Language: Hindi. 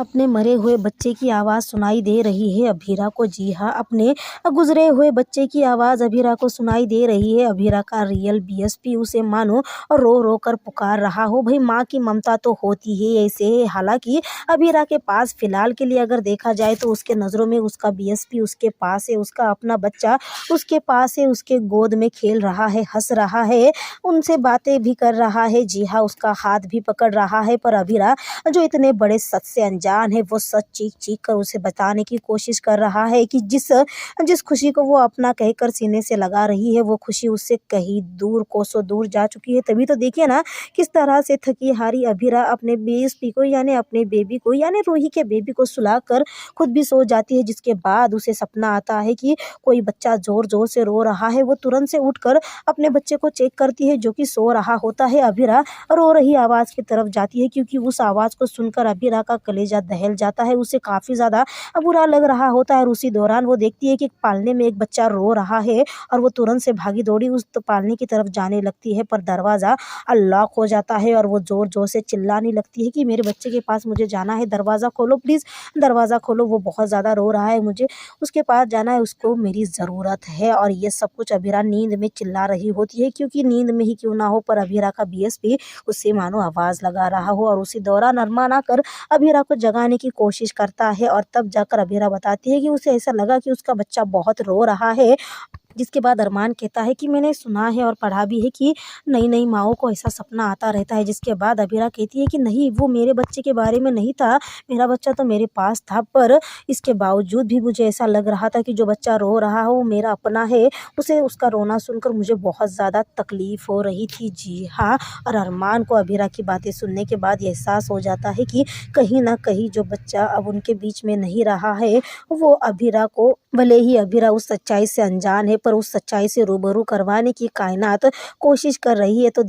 अपने मरे हुए बच्चे की आवाज़ सुनाई दे रही है अभीरा को। जी हाँ, अपने गुजरे हुए बच्चे की आवाज़ अभीरा को सुनाई दे रही है। अभीरा का रियल बीएसपी उसे मानो रो रो कर पुकार रहा हो। भाई माँ की ममता तो होती ही ऐसे है। हालांकि अभीरा के पास फिलहाल के लिए अगर देखा जाए तो उसके नज़रों में उसका बीएसपी उसके पास है, उसका अपना बच्चा उसके पास है, उसके गोद में खेल रहा है, हंस रहा है, उनसे बातें भी कर रहा है। जी हाँ, उसका हाथ भी पकड़ रहा है। पर अभीरा जो इतने बड़े सच से अनजान है, वो सच चीख-चीख कर उसे बताने की कोशिश कर रहा है कि जिस जिस खुशी को वो अपना कहकर सीने से लगा रही है, वो खुशी उससे कहीं दूर, कोसों दूर जा चुकी है। तभी तो देखिए ना, किस तरह से थकी-हारी अभीरा अपने बीएसपी को यानी अपने बेबी को यानी रूही के बेबी को सुलाकर खुद भी सो जाती है। जिसके बाद उसे सपना आता है कि कोई बच्चा ज़ोर-ज़ोर से रो रहा है। वो तुरंत से उठकर अपने बच्चे को चेक करती है, जो कि सो रहा होता है। अभीरा रो रही आवाज़ की तरफ जाती है, क्योंकि उस आवाज़ को सुनकर अभीरा का कलेजा दहल जाता है। उसे काफ़ी ज़्यादा बुरा लग रहा होता है और उसी दौरान वो देखती है कि पालने में एक बच्चा रो रहा है और वो तुरंत से भागी दौड़ी उस पालने की तरफ जाने लगती है। पर दरवाज़ा लॉक हो जाता है और वो ज़ोर-ज़ोर से चिल्लाने लगती है कि मेरे बच्चे के पास मुझे जाना है, दरवाज़ा खोलो प्लीज़, दरवाज़ा खोलो। वो बहुत ज़्यादा रो रहा है, मुझे उसके पास जाना है, उसको मेरी ज़रूरत है। और ये सब कुछ अभीरा नींद में चिल्ला रही होती है, क्योंकि नींद में ही क्यों ना हो, पर अभीरा का बीएसपी उससे मानो आवाज़ लगा रहा हो। और उसी दौरान अरमान आकर अभीरा को जगाने की कोशिश करता है और तब जाकर अभीरा बताती है कि उसे ऐसा लगा कि उसका बच्चा बहुत रो रहा है। जिसके बाद अरमान कहता है कि मैंने सुना है और पढ़ा भी है कि नई-नई माँओं को ऐसा सपना आता रहता है। जिसके बाद अभीरा कहती है कि नहीं, वो मेरे बच्चे के बारे में नहीं था, मेरा बच्चा तो मेरे पास था, पर इसके बावजूद भी मुझे ऐसा लग रहा था कि जो बच्चा रो रहा हो वो मेरा अपना है। उसे उसका रोना सुनकर मुझे बहुत ज़्यादा तकलीफ़ हो रही थी। जी हाँ, और अरमान को अभीरा की बातें सुनने के बाद ये एहसास हो जाता है कि कहीं न कहीं जो बच्चा अब उनके बीच में नहीं रहा है, वो अभीरा को, भले ही अभीरा उस सच्चाई से अनजान है, पर उस सच्चाई से रूबरू करवाने की कायनात कोशिश कर रही है। तो